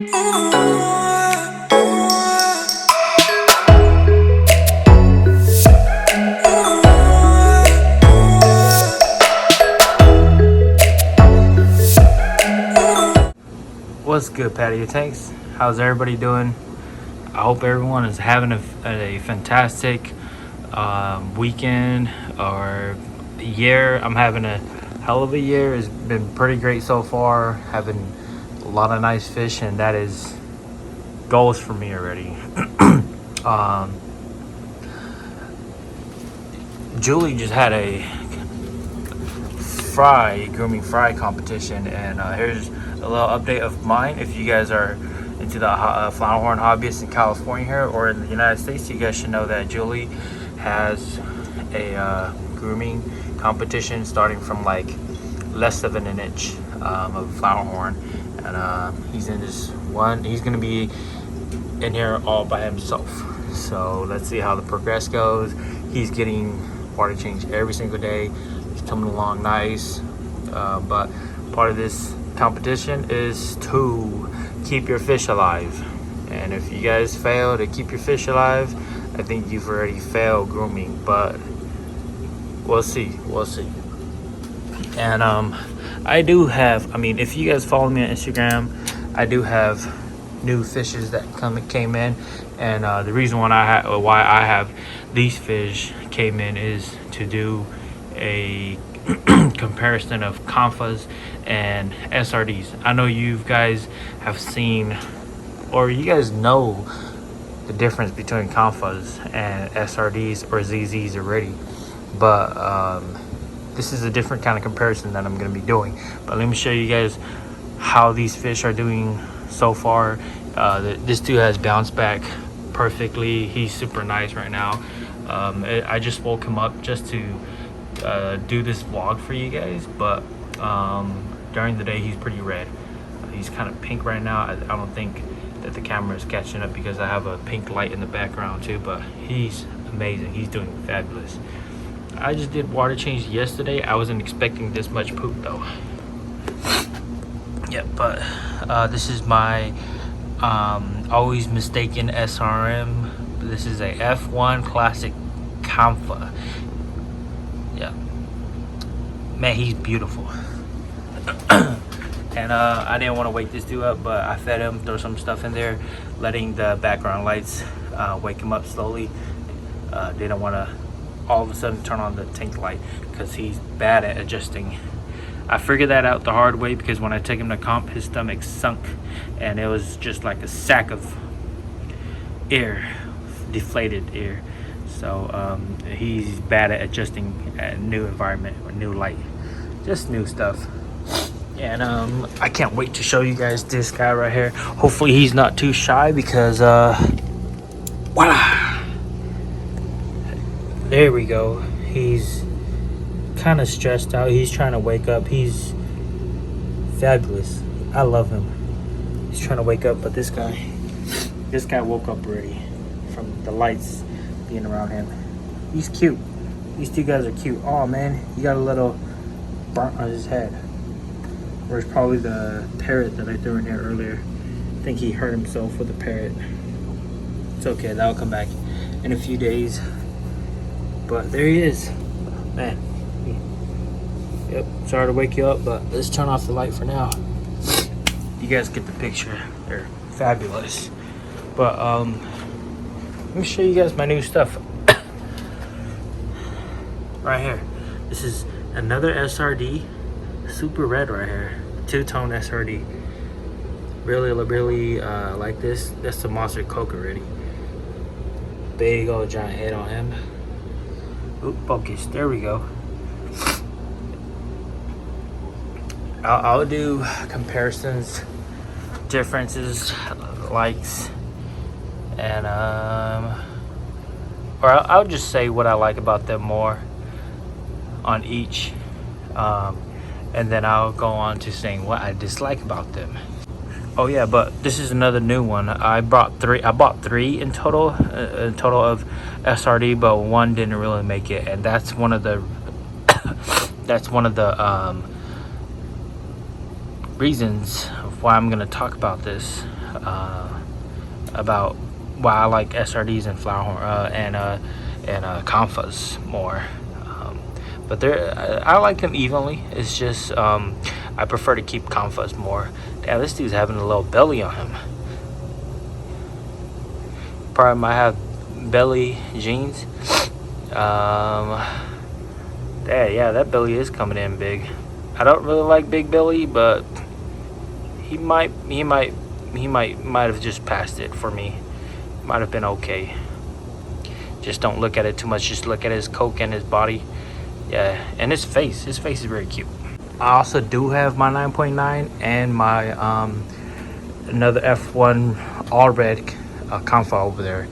What's good, patio tanks? How's everybody doing? I hope everyone is having a fantastic weekend or year. I'm having a hell of a year. It's been pretty great so far. Having a lot of nice fish, and that is goals for me already. Julie just had a grooming fry competition, and here's a little update of mine. If you guys are into the Flowerhorn hobbyists in California here or in the United States, you guys should know that Julie has a grooming competition starting from like less than an inch of Flowerhorn, and he's in this one. He's gonna be in here all by himself, so let's see how the progress goes. He's getting water change every single day. He's coming along nice, but part of this competition is to keep your fish alive, and if you guys fail to keep your fish alive, I think you've already failed grooming, but we'll see. And I do have, if you guys follow me on Instagram, I do have new fishes that came in, and the reason why I have these fish came in is to do a comparison of Kamfas and SRDs. I know you guys have seen, or you guys know the difference between Kamfas and SRDs or ZZs already, but this is a different kind of comparison that I'm going to be doing. But let me show you guys how these fish are doing so far. This dude has bounced back perfectly. He's super nice right now. I just woke him up just to do this vlog for you guys, but during the day he's pretty red. He's kind of pink right now. I don't think that the camera is catching up because I have a pink light in the background too, but he's amazing. He's doing fabulous. I just did water change yesterday. I wasn't expecting this much poop though. Yeah, but this is my always mistaken SRM. This is a F1 Classic Kampha. Yeah, man, he's beautiful. And I didn't want to wake this dude up, but I fed him, throw some stuff in there, letting the background lights wake him up slowly. Didn't want to all of a sudden turn on the tank light because he's bad at adjusting. I figured that out the hard way because when I took him to comp, his stomach sunk and it was just like a sack of air, deflated air. So he's bad at adjusting a new environment or new light, just new stuff. And I can't wait to show you guys this guy right here. Hopefully he's not too shy because voila, there we go. He's kind of stressed out. He's trying to wake up. He's fabulous. I love him. He's trying to wake up, but this guy woke up already from the lights being around him. He's cute. These two guys are cute. Oh man, he got a little burnt on his head. Or it's probably the parrot that I threw in here earlier. I think he hurt himself with the parrot. It's okay, that'll come back in a few days. But there he is. Man. Yep, sorry to wake you up, but let's turn off the light for now. You guys get the picture. They're fabulous. But let me show you guys my new stuff. Right here. This is another SRD. Super red right here. Two-tone SRD. Really like this. That's the monster coke already. Big old giant head on him. Oop, focus. There we go. I'll do comparisons, differences, likes, and or I'll just say what I like about them more on each, and then I'll go on to saying what I dislike about them. Oh yeah, but this is another new one. I bought three in total of SRD, but one didn't really make it, and that's one of the reasons of why I'm gonna talk about this. about why I like SRDs and Flowerhorn and Kamfas more. But I like them evenly. It's just I prefer to keep Kamfas more. Damn, this dude's having a little belly on him. Probably might have belly jeans. Yeah, that belly is coming in big. I don't really like big belly, but he might have just passed it for me. Might have been okay. Just don't look at it too much. Just look at his coke and his body. Yeah, and his face. His face is very cute. I also do have my 9.9 and my another F1 all red Kamfa over there,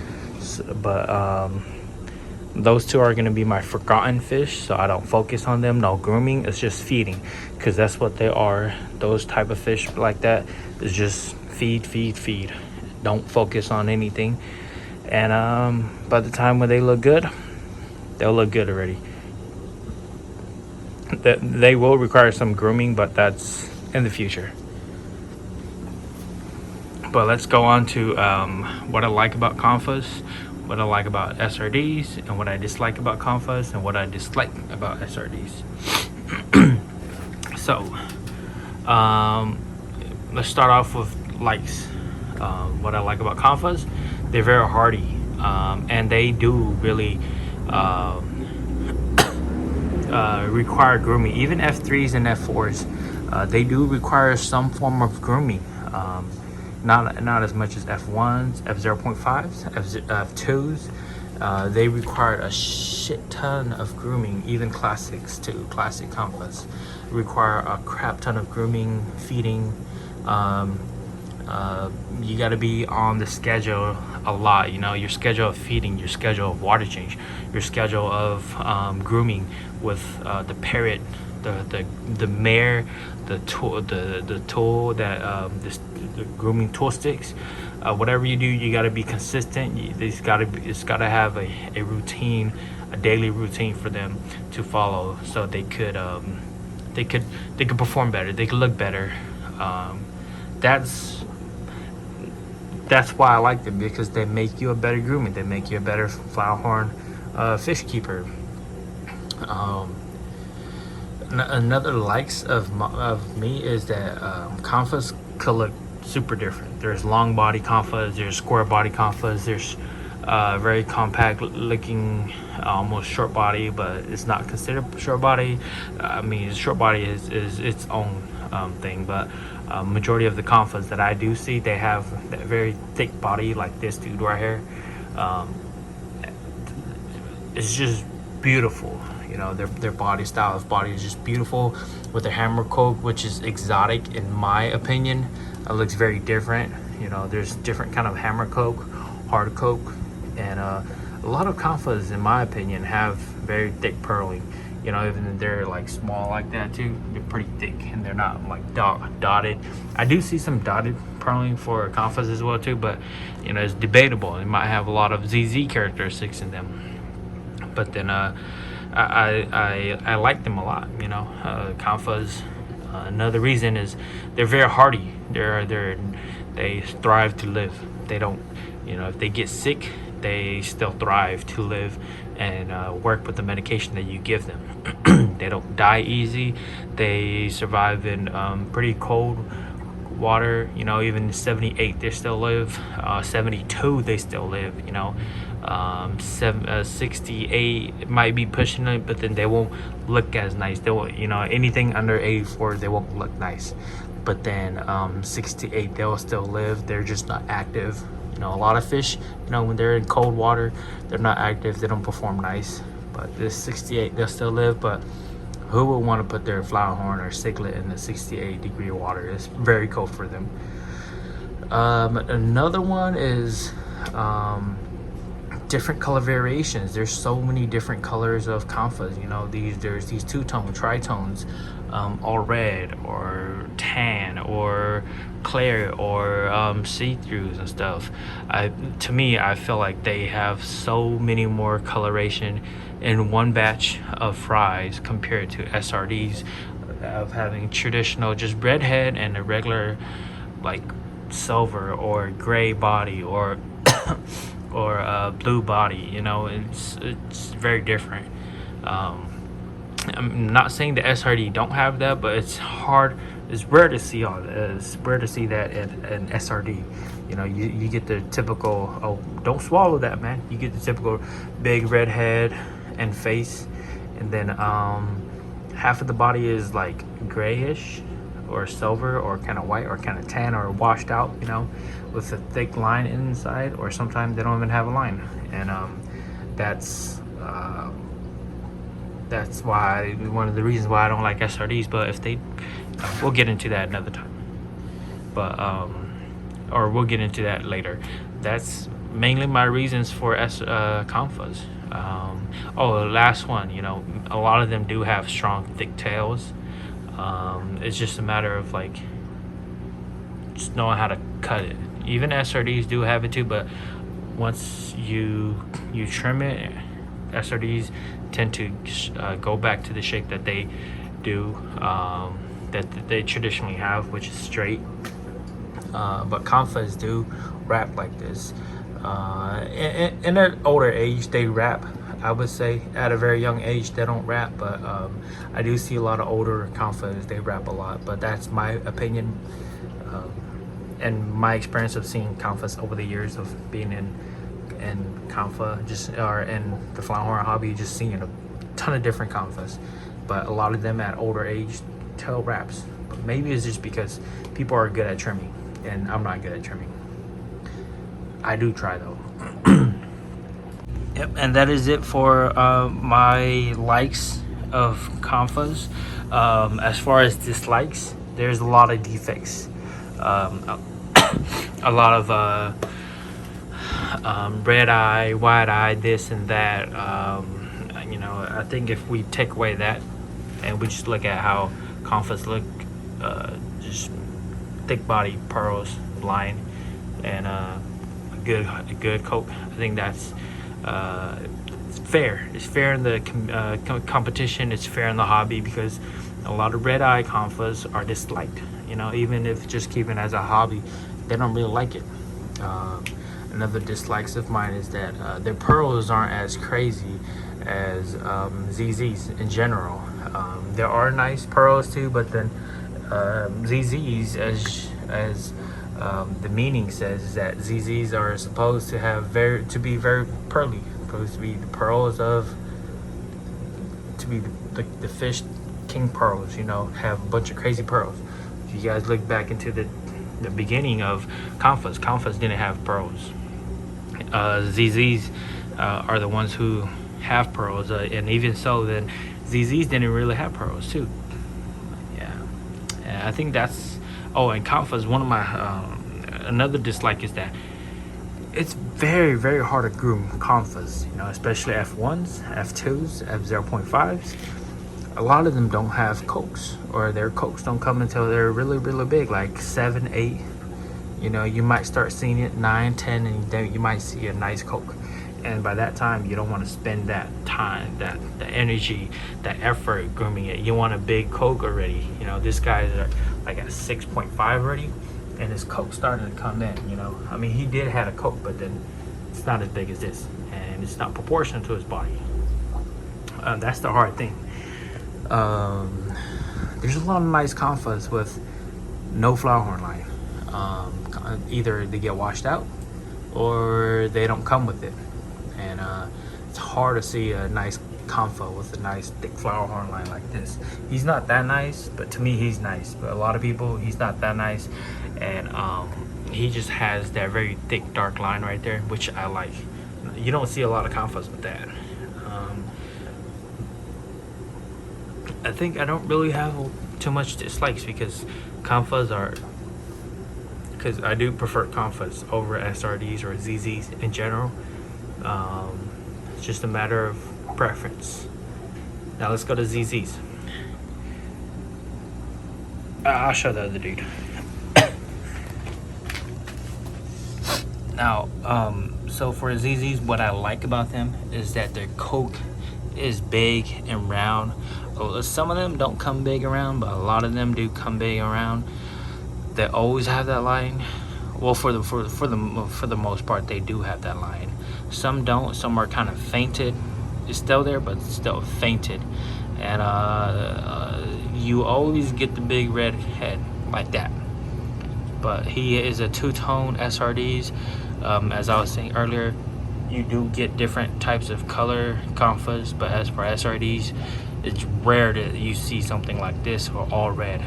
but those two are going to be my forgotten fish, so I don't focus on them. No grooming, it's just feeding, because that's what they are. Those type of fish like that is just feed. Don't focus on anything, and by the time when they look good, they'll look good already. They will require some grooming, but that's in the future. But let's go on to what I like about Kamfas, what I like about SRDs, and what I dislike about Kamfas, and what I dislike about SRDs. So let's start off with likes. What I like about Kamfas, they're very hardy, and they do really require grooming. Even F3s and F4s, they do require some form of grooming. Not as much as F1s, F0.5s, F2s. They require a shit ton of grooming. Even classics too, classic Kamfas require a crap ton of grooming, feeding. You got to be on the schedule a lot. You know, your schedule of feeding, your schedule of water change, your schedule of grooming with the parrot, the mare, the tool that the grooming tool sticks. Whatever you do, you got to be consistent. It's got to have a routine, a daily routine for them to follow, so they could perform better. They could look better. That's why I like them, because they make you a better groomer. They make you a better Flowerhorn fish keeper. Another likes of me is that Kamfas could look super different. There's long body Kamfas, there's square body Kamfas, there's very compact looking, almost short body, but it's not considered short body. I mean, short body is its own thing, but majority of the Kamfas that I do see, they have that very thick body, like this dude right here. It's just beautiful. You know, their body style of body is just beautiful, with their hammer coke, which is exotic in my opinion. It looks very different. You know, there's different kind of hammer coke, hard coke, and a lot of Kamfas, in my opinion, have very thick purling. You know, even if they're like small like that too, they're pretty thick, and they're not like dotted. I do see some dotted purling for Kamfas as well too, but you know, it's debatable. It might have a lot of ZZ characteristics in them, but then I like them a lot. You know, Kamfas. Another reason is they're very hardy. They thrive to live. They don't, you know, if they get sick, they still thrive to live and work with the medication that you give them. They don't die easy. They survive in pretty cold water. You know, even 78 they still live. 72 they still live. You know, 68 might be pushing it, but then they won't look as nice. They won't, you know, anything under 84 they won't look nice. But then 68 they'll still live. They're just not active. You know, a lot of fish, you know, when they're in cold water, they're not active. They don't perform nice. But this 68 they'll still live. But who would want to put their Flowerhorn or cichlid in the 68 degree water? It's very cold for them. Another one is different color variations. There's so many different colors of Kamfas. You know, there's these two-tone, tritones, all red or tan or clear or see-throughs and stuff. To me, I feel like they have so many more coloration in one batch of fries compared to SRDs of having traditional just redhead and a regular like silver or gray body or or blue body. You know, it's very different. I'm not saying the SRD don't have that, but it's hard. It's rare to see all that. It's rare to see that in SRD. You know, you get the typical, oh, don't swallow that, man. You get the typical big red head and face, and then half of the body is like grayish or silver or kind of white or kind of tan or washed out, you know, with a thick line inside, or sometimes they don't even have a line. And that's why, one of the reasons why I don't like SRDs. But if they, we'll get into that another time. But or we'll get into that later. That's mainly my reasons for Kamfas. Oh, the last one, you know, a lot of them do have strong, thick tails. It's just a matter of like just knowing how to cut it. Even SRDs do have it too, but once you trim it, SRDs tend to go back to the shape that they do, that they traditionally have, which is straight. But Kamfas do wrap like this. In an older age, they wrap. I would say at a very young age they don't wrap, but I do see a lot of older Kamfas, they wrap a lot. But that's my opinion, and my experience of seeing Kamfas over the years of being in Kampha, just or in the Flowerhorn hobby, just seeing a ton of different Kamfas. But a lot of them at older age tail wraps. But maybe it's just because people are good at trimming and I'm not good at trimming. I do try though. Yep, and that is it for my likes of Kamfas. As far as dislikes, there's a lot of defects. A lot of red eye, wide eye, this and that. You know, I think if we take away that and we just look at how Kamfas look, just thick body, pearls, line, and a good coat, I think that's it's fair. It's fair in the competition. It's fair in the hobby, because a lot of red eye Kamfas are disliked. You know, even if just keeping it as a hobby, they don't really like it. Another dislikes of mine is that their pearls aren't as crazy as ZZs in general. There are nice pearls too, but then ZZs, as the meaning says, is that ZZs are supposed to have to be very pearly, supposed to be the pearls of, to be the fish king pearls. You know, have a bunch of crazy pearls. If you guys look back into the beginning of Kamfas didn't have pearls. ZZs are the ones who have pearls, and even so, then ZZs didn't really have pearls too. Yeah, I think that's. Oh, and Kamfas, one of my another dislike is that it's very, very hard to groom Kamfas. You know, especially F1s, F2s, F0.5s. A lot of them don't have cokes, or their cokes don't come until they're really, really big, like 7, 8. You know, you might start seeing it 9, 10, and then you might see a nice coke. And by that time, you don't want to spend that time, the energy, that effort grooming it. You want a big coke already. You know, this guy's like at 6.5 already, and his coke starting to come in. You know, I mean, he did have a coke, but then it's not as big as this, and it's not proportional to his body. That's the hard thing. There's a lot of nice Kamfas with no Flowerhorn line. Either they get washed out or they don't come with it, and it's hard to see a nice Kamfa with a nice thick Flowerhorn line like this. He's not that nice, but to me he's nice. But a lot of people, he's not that nice, and he just has that very thick dark line right there, which I like. You don't see a lot of Kamfas with that. I think I don't really have too much dislikes, because Kamfas are, because I do prefer Kamfas over SRDs or ZZs in general. It's just a matter of preference. Now let's go to ZZs. I'll show the other dude. Now, so for ZZs, what I like about them is that their coke is big and round. Some of them don't come big around, but a lot of them do come big around. They always have that line. well, for the most part, they do have that line. Some don't. Some are kind of fainted. It's still there, but it's still fainted. And you always get the big red head like that. But he is a two-tone SRDs. As I was saying earlier, you do get different types of color Kamfas, but as for SRDs, it's rare that you see something like this or all red.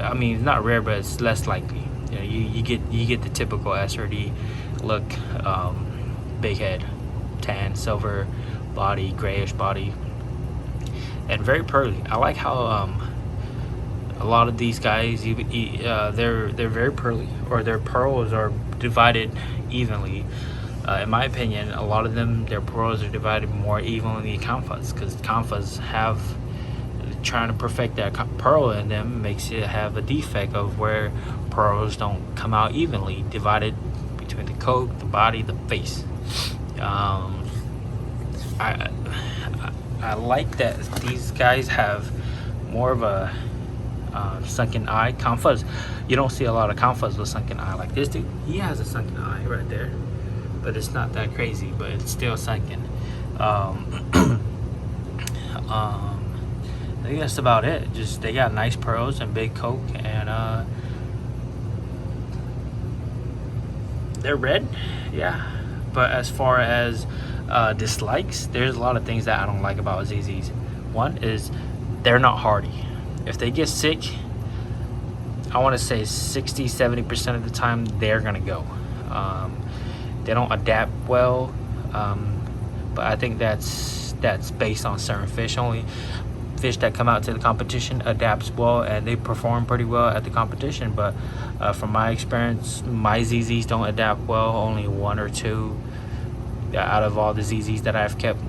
I mean, it's not rare, but it's less likely. You know, you get the typical SRD look, big head, tan, silver body, grayish body, and very pearly. I like how a lot of these guys, they're very pearly, or their pearls are divided evenly. In my opinion, a lot of them, their pearls are divided more evenly than Kamfas, because Kamfas have, trying to perfect that pearl in them makes it have a defect of where pearls don't come out evenly, divided between the coat, the body, the face. I like that these guys have more of a sunken eye. Kamfas, you don't see a lot of Kamfas with sunken eye. Like this dude, he has a sunken eye right there, but it's not that crazy, but it's still sunken. I think that's about it. Just they got nice pearls and big coke, and they're red, yeah. But as far as dislikes, there's a lot of things that I don't like about ZZs. One is they're not hardy. If they get sick, I want to say 60-70% of the time they're gonna go. They don't adapt well, but I think that's based on certain fish. Only fish that come out to the competition adapts well, and they perform pretty well at the competition. But from my experience, my ZZs don't adapt well. Only one or two out of all the ZZs that I've kept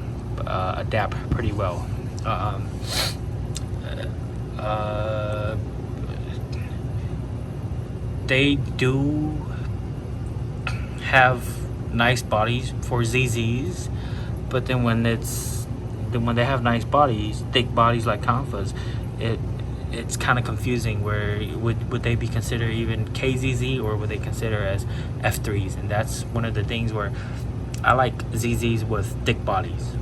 adapt pretty well. They do have nice bodies for ZZs, but then when they have nice bodies, thick bodies like Kamfas, it's kind of confusing. Where would they be considered even KZZ, or would they consider as F3s? And that's one of the things where I like ZZs with thick bodies.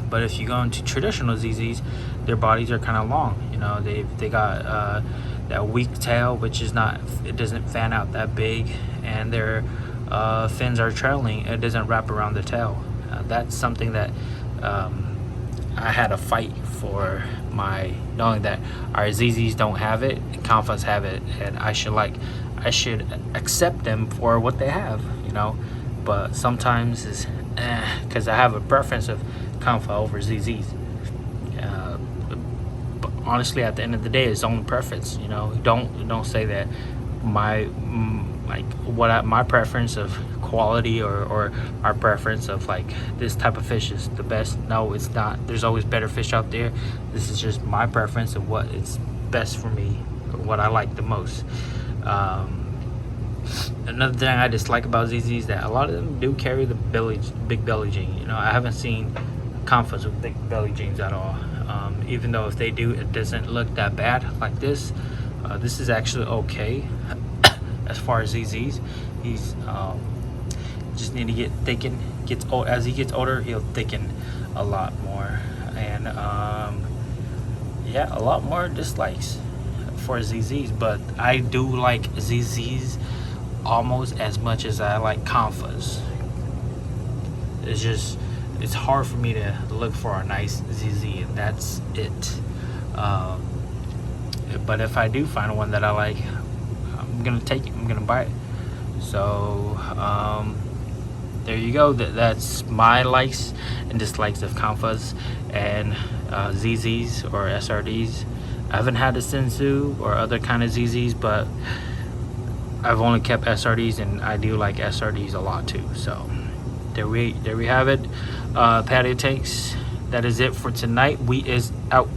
But if you go into traditional ZZs, their bodies are kind of long. You know, they got that weak tail, which is not, it doesn't fan out that big, and their fins are trailing. It doesn't wrap around the tail. That's something that I had a fight for, knowing that our ZZs don't have it, and Kamfas have it, and I should accept them for what they have, you know. But sometimes it's because I have a preference of Kamfa over ZZs. But honestly, at the end of the day, it's only preference. You know, don't say that my preference of quality or our preference of like this type of fish is the best. No, it's not. There's always better fish out there. This is just my preference of what is best for me, or what I like the most. Another thing I dislike about ZZs is that a lot of them do carry the big belly gene. You know, I haven't seen Kamfas with big belly genes at all. Even though if they do, it doesn't look that bad like this. This is actually okay. As far as ZZs, he's just need to get thicken. As he gets older, he'll thicken a lot more, and yeah, a lot more dislikes for ZZs. But I do like ZZs almost as much as I like Kamfas. It's hard for me to look for a nice ZZ, and that's it. But if I do find one that I like, I'm gonna take it. I'm gonna buy it. So there you go. That's my likes and dislikes of Kamfas and ZZs or SRDs. I haven't had a Sensu or other kind of ZZs, but I've only kept SRDs, and I do like SRDs a lot too. So there we have it. Patio Tanks, that is it for tonight. We is out.